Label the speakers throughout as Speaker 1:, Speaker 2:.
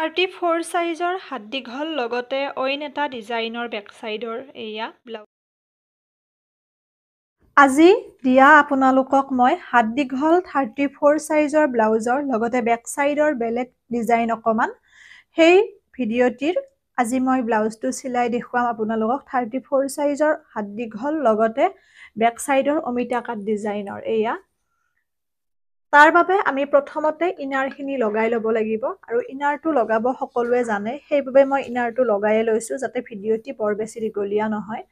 Speaker 1: 34 সাইজৰ হাত দীঘল লগতে অইন এটা ডিজাইনৰ বেক সাইডৰ এয়া ব্লাউজ। আজি দিয়া আপোনালোকক মই হাত দীঘল 34 সাইজৰ ব্লাউজৰ লগতে বেক সাইডৰ বেলেগ ডিজাইন অকমান সেই ভিডিঅ'টিৰ আজি মই ব্লাউজটো চিলাই দেখুৱাম আপোনালোকক 34 সাইজৰ হাত দীঘল লগতে বেক সাইডৰ অমিতা কাট ডিজাইনৰ এয়া। তাৰ বাবে আমি প্ৰথমতে ইনাৰখিনি লগাই ল'ব লাগিব আৰু ইনাৰটো লগাব সকলোৱে জানে সেইবাবে মই ইনাৰটো লগাই লৈছো যাতে ভিডিঅ'টি বৰ বেছি দীঘলীয়া নহয়।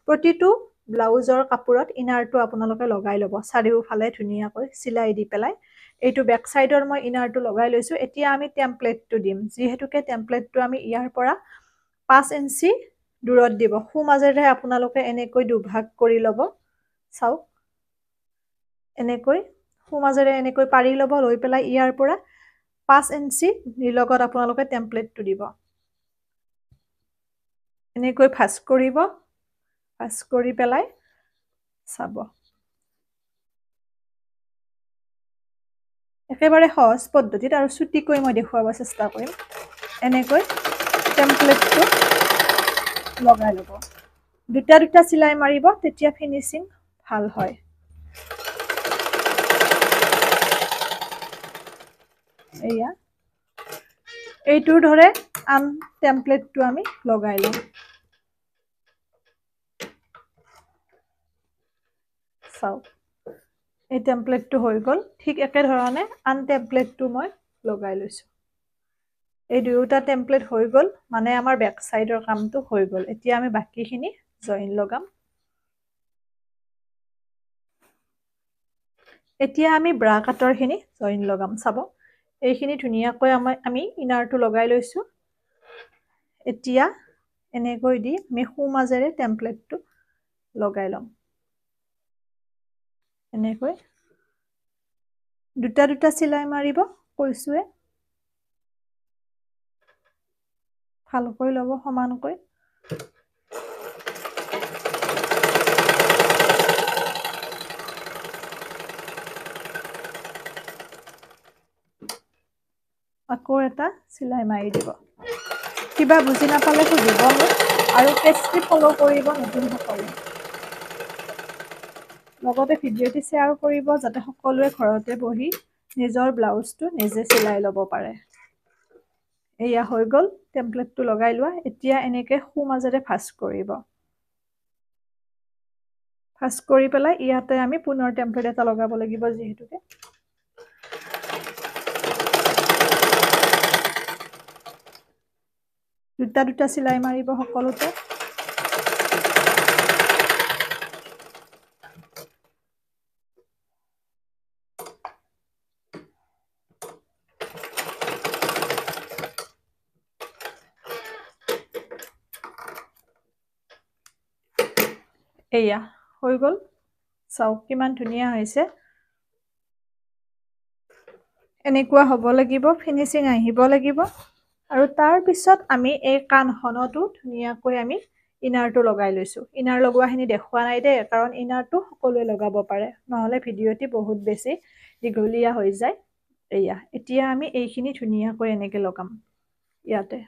Speaker 1: প্ৰতিটো ব্লাউজৰ কাপোৰত ইনাৰটো আপোনালোকে লগাই ল'ব চাৰিওফালে ধুনীয়াকৈ চিলাই দি পেলাই। এইটো বেক সাইডৰ মই ইনাৰটো লগাই লৈছো। এতিয়া আমি টেমপ্লেটটো দিম যিহেতুকে টেমপ্লেটটো আমি ইয়াৰ পৰা 5 ইঞ্চি দূৰত দিব। সু মাজেৰে আপোনালোকে এনেকৈ দুভাগ কৰি ল'ব। চাওক এনেকৈ সু মাজেৰে এনেকৈ পাৰি ল'ব লৈ পেলাই ইয়াৰ পৰা 5 ইঞ্চি লগত আপোনালোকে টেমপ্লেটটো দিব। এনেকৈ ভাঁজ কৰিব। ভাঁজ কৰি পেলাই চাব একেবাৰে সহজ পদ্ধতিত আৰু ছুটিকৈ মই দেখুৱাব চেষ্টা কৰিম। এনেকৈ টেমপ্লেটটো লগাই ল'ব। দুটা দুটা চিলাই মাৰিব তেতিয়া ফিনিচিং ভাল হয়। এয়া এইটোৰ ধৰে আন টেমপ্লেটটো আমি লগাই লম। চাওক এই টেমপ্লেটটো হৈ গ'ল। ঠিক একে ধৰণে আন টেমপ্লেটটো মই লগাই লৈছো। এই দুয়োটা টেমপ্লেট হৈ গ'ল মানে আমাৰ বেক সাইডৰ কামটো হৈ গ'ল। এতিয়া আমি বাকিখিনি জইন লগাম। এতিয়া আমি ব্ৰা কাটৰখিনি জইন লগাম। চাব এইখিনি ধুনীয়াকৈ আমি ইনাৰটো লগাই লৈছো। এতিয়া এনেকৈ দি আমি সু মাজেৰে টেমপ্লেটটো লগাই ল'ম। এনেকৈ দুটা দুটা চিলাই মাৰিব কৈছোৱে। ভালকৈ ল'ব সমানকৈ। আকৌ এটা চিলাই মাৰি দিব। কিবা বুজি নাপালে সুধিব মোক আৰু পেজটি ফলো কৰিব নতুন সকলে। লগতে ভিডিঅ'টি শ্বেয়াৰ কৰিব যাতে সকলোৱে ঘৰতে বহি নিজৰ ব্লাউজটো নিজে চিলাই ল'ব পাৰে। এয়া হৈ গ'ল টেমপ্লেটটো লগাই লোৱা। এতিয়া এনেকৈ সু মাজেৰে ভাঁজ কৰিব। ভাঁজ কৰি পেলাই ইয়াতে আমি পুনৰ টেমপ্লেট এটা লগাব লাগিব যিহেতুকে। দুটা দুটা চিলাই মাৰিব সকলোতে। এয়া হৈ গ'ল। চাওক কিমান ধুনীয়া হৈছে। এনেকুৱা হ'ব লাগিব, ফিনিচিং আহিব লাগিব। আৰু তাৰ পিছত আমি এই কাণখনতো ধুনীয়াকৈ আমি ইনাৰটো লগাই লৈছো। ইনাৰ লগোৱাখিনি দেখুওৱা নাই দেই কাৰণ ইনাৰটো সকলোৱে লগাব পাৰে নহ'লে ভিডিঅ'টি বহুত বেছি দীঘলীয়া হৈ যায়। এয়া এতিয়া আমি এইখিনি ধুনীয়াকৈ এনেকৈ লগাম ইয়াতে।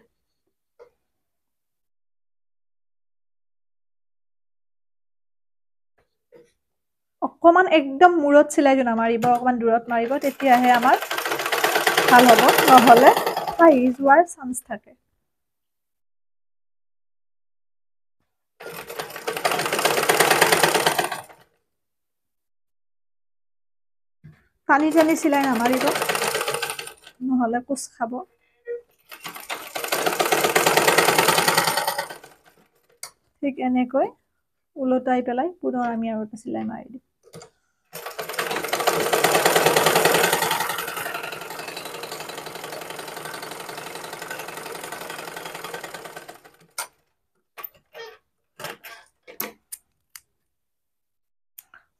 Speaker 1: অকমান একদম মূৰত চিলাইটো নামাৰিব, অকমান দূৰত মাৰিব তেতিয়াহে আমাৰ ভাল হ'ব নহ'লে ফাহি যোৱাৰ চান্স থাকে। টানি টানি চিলাই নামাৰিব নহ'লে কোচ খাব। ঠিক এনেকৈ উলটাই পেলাই পুনৰ আমি আৰু এটা চিলাই মাৰি দিম।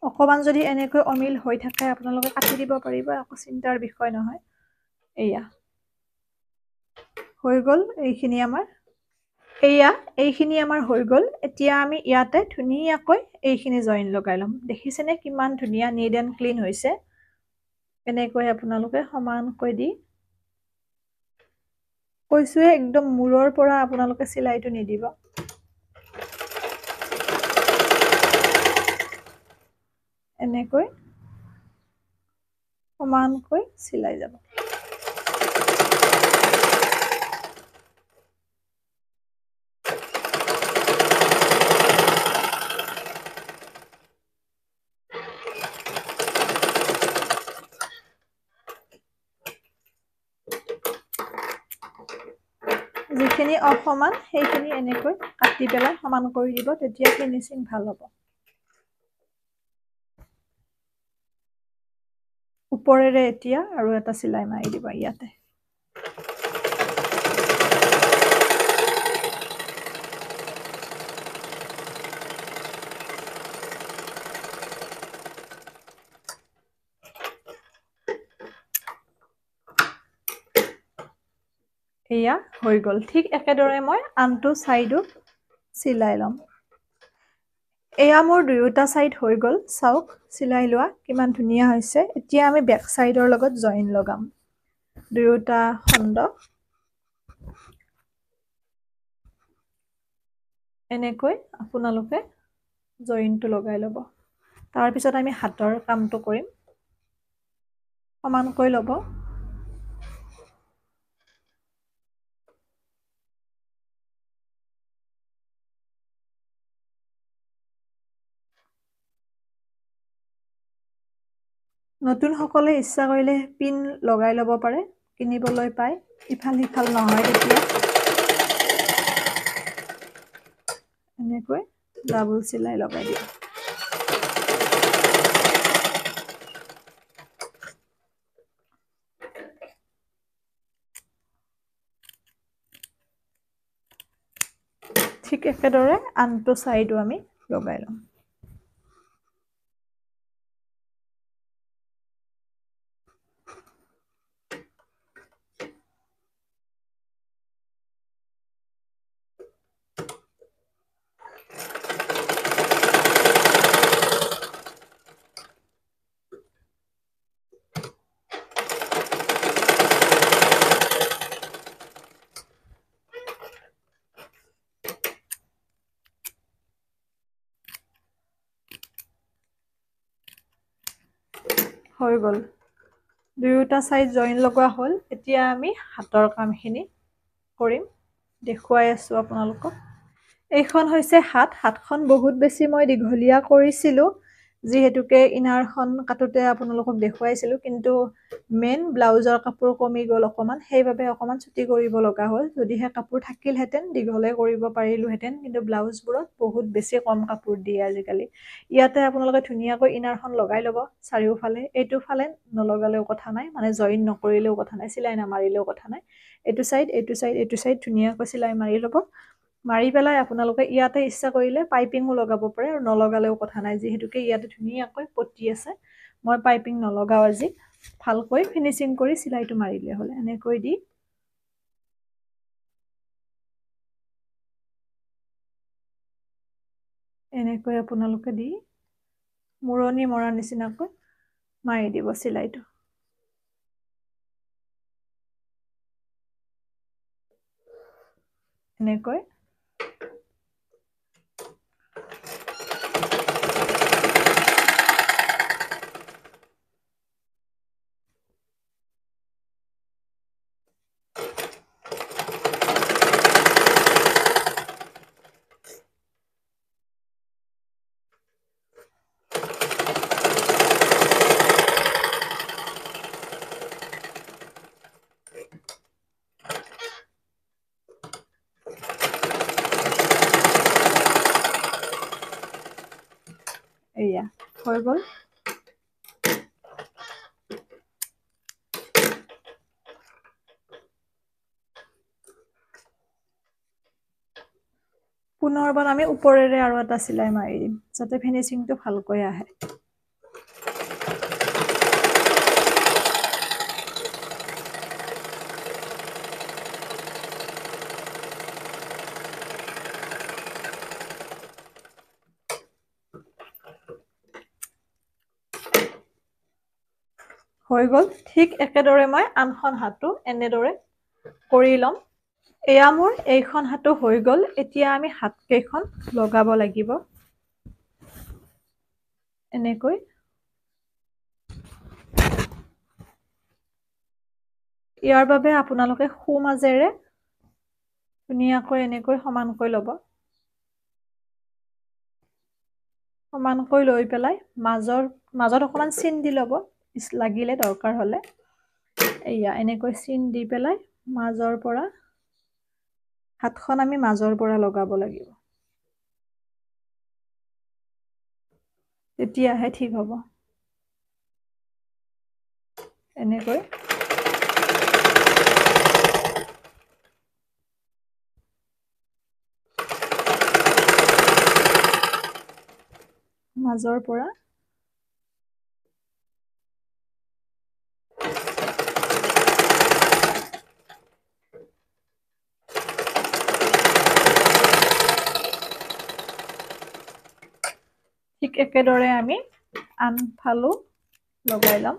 Speaker 1: অকমান যদি এনেকৈ অমিল হৈ থাকে আপোনালোকে কাটি দিব পাৰিব, একো চিন্তাৰ বিষয় নহয়। এয়া হৈ গ'ল। এইখিনি আমাৰ হৈ গ'ল। এতিয়া আমি ইয়াতে ধুনীয়াকৈ এইখিনি জইন লগাই ল'ম। দেখিছেনে কিমান ধুনীয়া নিট এণ্ড ক্লিন হৈছে। এনেকৈ আপোনালোকে সমানকৈ দি কৈছোৱে একদম মূৰৰ পৰা আপোনালোকে চিলাইটো নিদিব এনেকৈ সমানকৈ চিলাই যাব যিখিনি অসমান সেইখিনি এনেকৈ কাটি পেলাই সমান কৰি দিব তেতিয়া ফিনিশিং ভাল হ'ব উপৰেৰে এতিয়া আৰু এটা চিলাই মাৰি দিব ইয়াতে এয়া হৈ গল ঠিক একেদৰে মই আনটো সাইডো চিলাই লম এয়া মোৰ দুয়োটা সাইড হৈ গল চাওক চিলাই লোৱা কিমান ধুনিয়া হৈছে এতিয়া আমি বেক সাইডৰ লগত জয়েন লগাম দুয়োটা খণ্ড এনেকৈ আপোনালোকে জয়েনটো লগাই ল'ব তাৰ পিছত আমি হাতৰ কামটো কৰিম সমানকৈ ল'ব নতুন সকলে ইচ্ছা কৰিলে পিন লগাই ল'ব পাৰে কিনিবলৈ পায় ইফাল সিফাল নহয় তেতিয়া এনেকৈ ডাবল চিলাই লগাই দিওঁ ঠিক একেদৰে আনটো সাইডো আমি লগাই লম হৈ গল দুয়োটা সাইড জয়েন লগোৱা হল এতিয়া আমি হাতৰ কামখিনি কৰিম দেখুৱাই আছো আপোনালোকক এইখন হৈছে হাতখন বহুত বেছি মই দীঘলীয়া কৰিছিলো যিহেতুকে ইনাৰখন কাটোতে আপোনালোকক দেখুৱাইছিলো কিন্তু মেন ব্লাউজৰ কাপোৰ কমি গল অকমান সেইভাবে অকমান ছুটি কৰিব লগা হ'ল যদিহে কাপোৰ থাকিলহেতেন দীঘলে কৰিব পাৰিলোহেতেন কিন্তু ব্লাউজবোৰত বহুত বেছি কম কাপোৰ দিয়ে আজিকালি ইয়াতে আপোনালোকে ধুনিয়াকৈ ইনাৰখন লগাই ল'ব চাৰিওফালে এইটো ফালে নলগালেও কথা নাই মানে জয়েন নকৰিলেও কথা নাই চিলাই নামাৰিলেও কথা নাই এইটো সাইড ধুনিয়াকৈ চিলাই মাৰি ল'ব মাৰি পেলাই আপোনালোকে ইয়াতে ইচ্ছা কৰিলে পাইপিংও লগাব পাৰে আৰু নলগালেও কথা নাই যিহেতুকে ইয়াতে ধুনিয়াকৈ পটি আছে মই পাইপিং নলগাও আজি ভালকৈ ফিনিশিং কৰি চিলাইটো মাৰিলে হল এনেকৈ দি এনেকৈ আপোনালোকে দি মুৰণি মৰা নিচিনাকৈ মাৰি দিব চিলাইটো এনেকৈ এয়া হৈ গল পুনৰবাৰ আমি উপৰেৰে আৰু এটা চিলাই মাৰি দিম যাতে ফিনিশিংটো ভালকৈ আহে হৈ গল ঠিক একেদৰে মই আনখন হাতটো এনেদৰে কৰি লম এয়া মোৰ এইখন হাতো হৈ গ'ল এতিয়া আমি হাতকেইখন লগাব লাগিব এনেকৈ ইয়াৰ বাবে আপোনালোকে খু মাজেৰে ধুনীয়াকৈ এনেকৈ সমানকৈ ল'ব সমানকৈ লৈ পেলাই মাজত অকমান চিন দি ল'ব লাগিলে দৰকাৰ হ'লে এয়া এনেকৈ চিন দি পেলাই মাজৰ পৰা হাতখন আমি মাজৰ পৰা লগাব লাগিব তেতিয়াহে ঠিক হ'ব এনেকৈ মাজৰ পৰা ঠিক একেদৰে আমি আনফালো লগাই ল'ম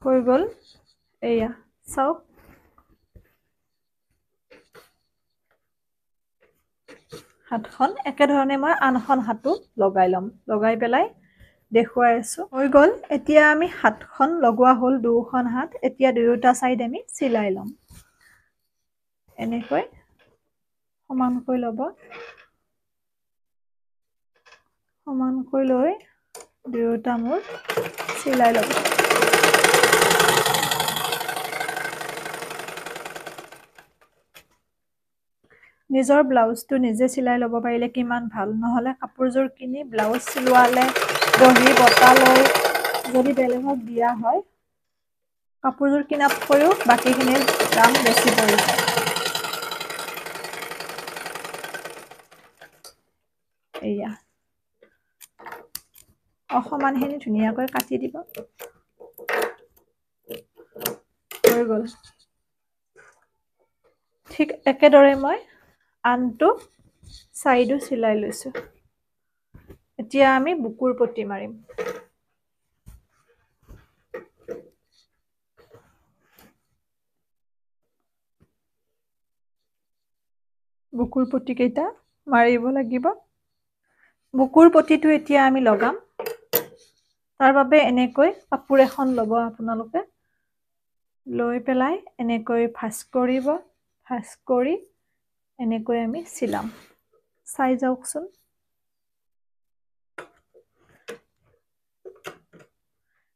Speaker 1: হৈ গ'ল এয়া চাওক হাতখন একেধৰণে মই আনখন হাতো লগাই ল'ম লগাই পেলাই দেখুৱাই আছো হৈ গ'ল এতিয়া আমি হাতখন লগোৱা হ'ল দুখন হাত এতিয়া দুয়োটা সাইড আমি চিলাই ল'ম এনেকৈ সমানকৈ ল'ব সমানকৈ লৈ দুয়োটা মোৰ চিলাই ল'ব নিজৰ ব্লাউজটো নিজে চিলাই ল'ব পাৰিলে কিমান ভাল নহ'লে কাপোৰযোৰ কিনি ব্লাউজ চিলোৱালে দহি বটা লৈ যদি বেলেগক দিয়া হয় কাপোৰযোৰ কিনাতকৈও বাকীখিনিৰ দাম বেছি পৰি যায় এয়া অসমানখিনি ধুনীয়াকৈ কাটি দিব হৈ গ'ল ঠিক একেদৰে মই আনটো সাইডো চিলাই লৈছো এতিয়া আমি বুকুৰ পটি মাৰিম বুকুৰ পটি কেইটা মাৰিব লাগিব বুকুৰ পটিটো এতিয়া আমি লগাম তাৰ বাবে এনেকৈ কাপোৰ এখন ল'ব আপোনালোকে লৈ পেলাই এনেকৈ ভাঁজ কৰিব ভাঁজ কৰি এনেকৈ আমি চিলাম চাই যাওকচোন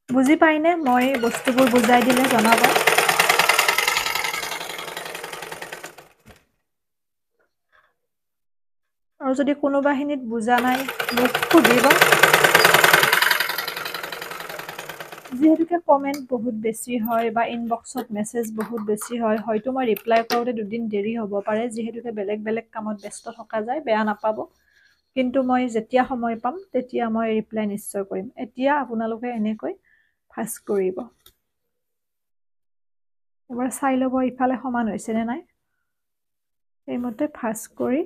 Speaker 1: বুজি পাইনে মই বস্তুবোৰ বুজাই দিলে জনাব আৰু যদি কোনোবাখিনিত বুজা নাই মোক সুধিব যেহেতুকে কমেন্ট বহুত বেছি হয় বা ইনবক্সত মেছেজ বহুত বেছি হয় হয়তো মই ৰিপ্লাই কৰোঁতে দুদিন দেৰি হ'ব পাৰে যেহেতুকে বেলেগ কামত ব্যস্ত থকা যায় বেয়া নাপাব কিন্তু মই যেতিয়া সময় পাম তেতিয়া মই ৰিপ্লাই নিশ্চয় কৰিম এতিয়া আপোনালোকে এনেকৈ ভাঁজ কৰিব এবাৰ চাই ল'ব ইফালে সমান হৈছে নে নাই এইমতে ভাঁজ কৰি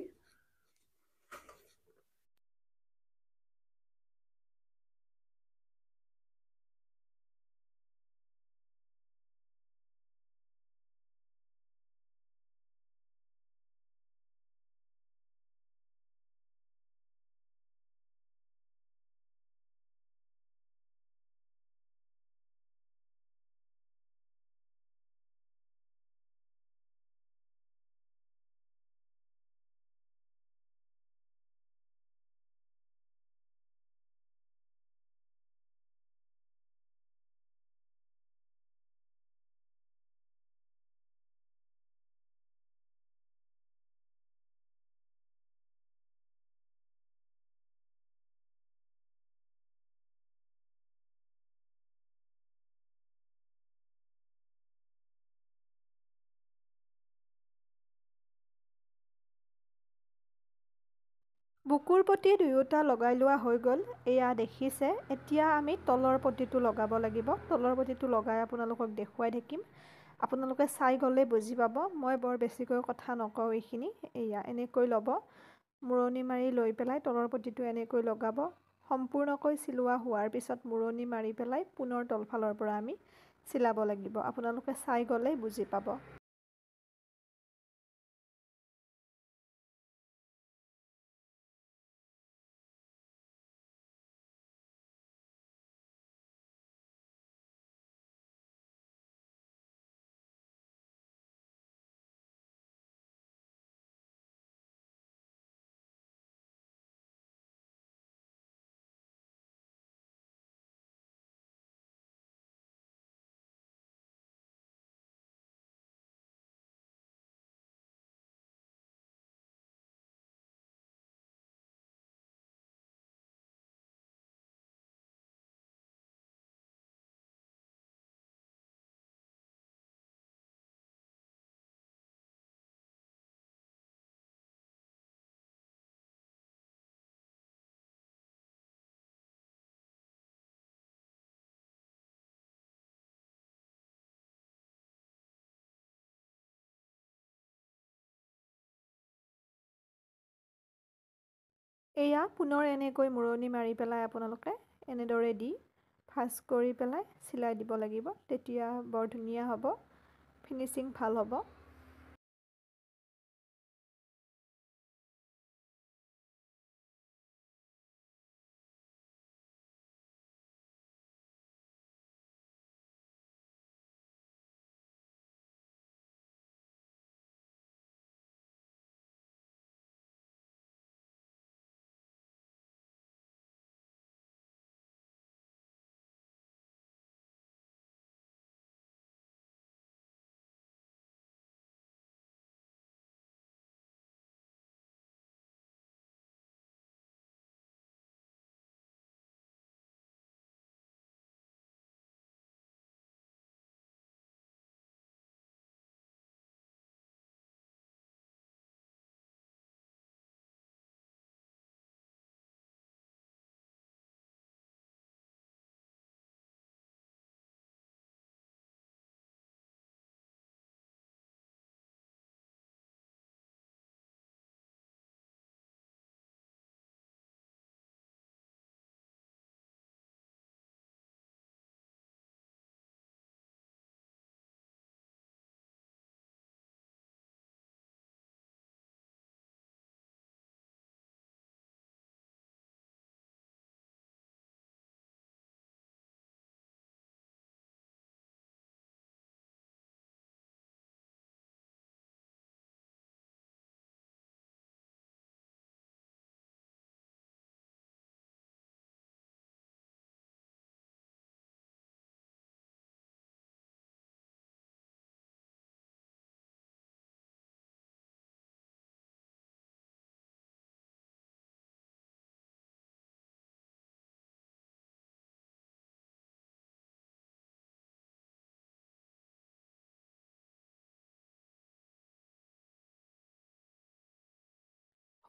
Speaker 1: বুকুৰ পটি দুয়োটা লগাই লোৱা হৈ গ'ল। এয়া দেখিছে। এতিয়া আমি তলৰ পটিটো লগাব লাগিব। তলৰ পটিটো লগাই আপোনালোকক দেখুৱাই থাকিম। আপোনালোকে চাই গ'লে বুজি পাব। মই বৰ বেছিকৈ কথা নকওঁ এইখিনি। এয়া এনেকৈ ল'ব। মূৰণি মাৰি লৈ পেলাই তলৰ পটিটো এনেকৈ লগাব। সম্পূৰ্ণকৈ চিলোৱা হোৱাৰ পিছত মূৰণি মাৰি পেলাই পুনৰ তলফালৰ পৰা আমি চিলাব লাগিব। আপোনালোকে চাই গ'লেই বুজি পাব। এয়া পুনৰ এনেকৈ মূৰণি মাৰি পেলাই আপোনালোকে এনেদৰে দি ভাঁজ কৰি পেলাই চিলাই দিব লাগিব। তেতিয়া বৰ ধুনীয়া হ'ব। ফিনিচিং ভাল হ'ব।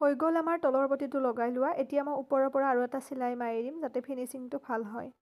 Speaker 1: হৈ গ'ল আমাৰ তলৰ পটিটো লগাই লোৱা। এতিয়া মই ওপৰৰ পৰা আৰু এটা চিলাই মাৰি দিম যাতে ফিনিচিংটো ভাল হয়।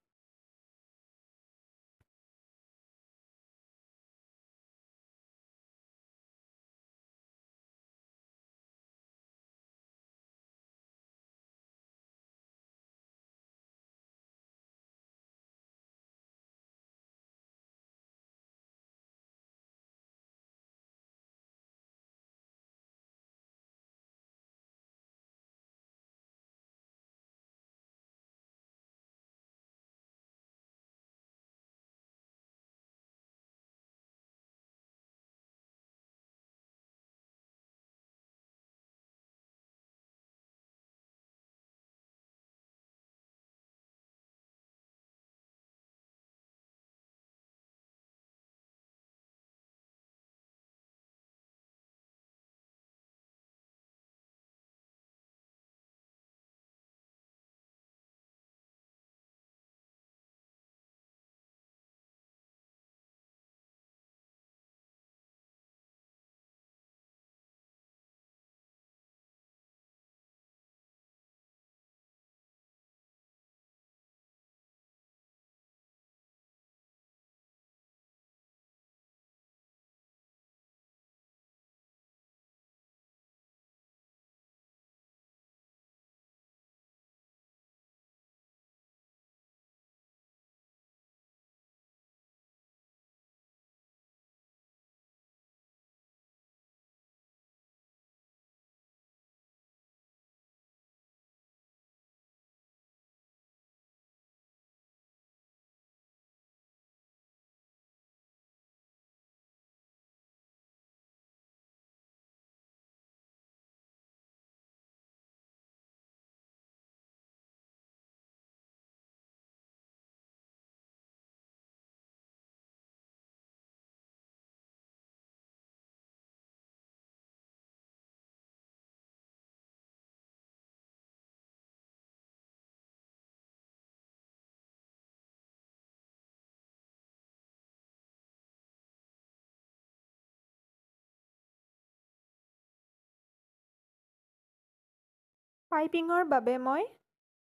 Speaker 1: পাইপিঙৰ বাবে মই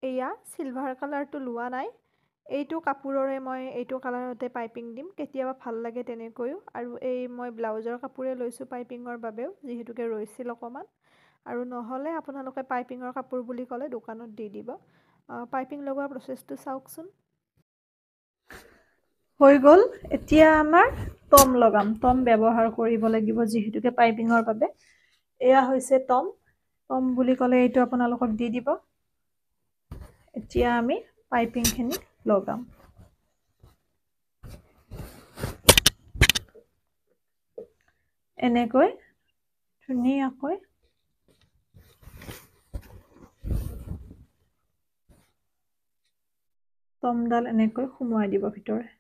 Speaker 1: এয়া চিলভাৰ কালাৰটো লোৱা নাই। এইটো কাপোৰৰে মই এইটো কালাৰতে পাইপিং দিম। কেতিয়াবা ভাল লাগে তেনেকৈও। আৰু এই মই ব্লাউজৰ কাপোৰে লৈছোঁ পাইপিঙৰ বাবেও, যিহেতুকে ৰৈছিল অকণমান। আৰু নহ'লে আপোনালোকে পাইপিঙৰ কাপোৰ বুলি ক'লে দোকানত দি দিব। পাইপিং লগোৱাৰ প্ৰচেছটো চাওকচোন। হৈ গ'ল। এতিয়া আমাৰ টম লগাম। টম ব্যৱহাৰ কৰিব লাগিব যিহেতুকে পাইপিঙৰ বাবে। এয়া হৈছে টম। টম বুলি ক'লে এইটো আপোনালোকক দি দিব। এতিয়া আমি পাইপিংখিনি লগাম। এনেকৈ ধুনীয়াকৈ টমডাল এনেকৈ সুমুৱাই দিব ভিতৰে।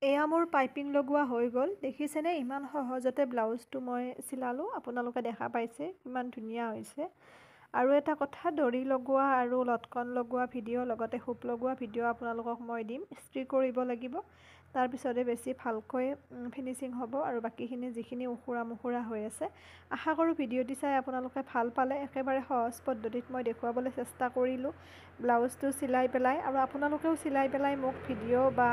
Speaker 1: এয়া মোৰ পাইপিং লগোৱা হৈ গ'ল। দেখিছেনে ইমান সহজতে ব্লাউজটো মই চিলালোঁ। আপোনালোকে দেখা পাইছে কিমান ধুনীয়া হৈছে। আৰু এটা কথা, দৰি লগোৱা আৰু লটকন লগোৱা ভিডিঅ' লগতে হুপ লগোৱা ভিডিঅ' আপোনালোকক মই দিম। ইস্ত্ৰি কৰিব লাগিব, তাৰপিছতে বেছি ভালকৈ ফিনিচিং হ'ব আৰু বাকীখিনি যিখিনি উখুৰা মুখুৰা হৈ আছে। আশা কৰোঁ ভিডিঅ'টি চাই আপোনালোকে ভাল পালে। একেবাৰে সহজ পদ্ধতিত মই দেখুৱাবলৈ চেষ্টা কৰিলোঁ ব্লাউজটো চিলাই পেলাই, আৰু আপোনালোকেও চিলাই পেলাই মোক ভিডিঅ' বা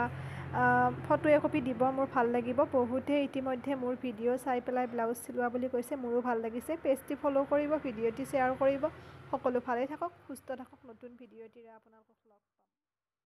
Speaker 1: ফটো একপি দিব, মোৰ ভাল লাগিব। বহুতে ইতিমধ্যে মোৰ ভিডিঅ' চাই পেলাই ব্লাউজ চিলোৱা বুলি কৈছে, মোৰো ভাল লাগিছে। পেজটি ফ'ল' কৰিব, ভিডিঅ'টি শ্বেয়াৰ কৰিব। সকলো ভালে থাকক, সুস্থ থাকক। নতুন ভিডিঅ'টিৰে আপোনালোকক লগ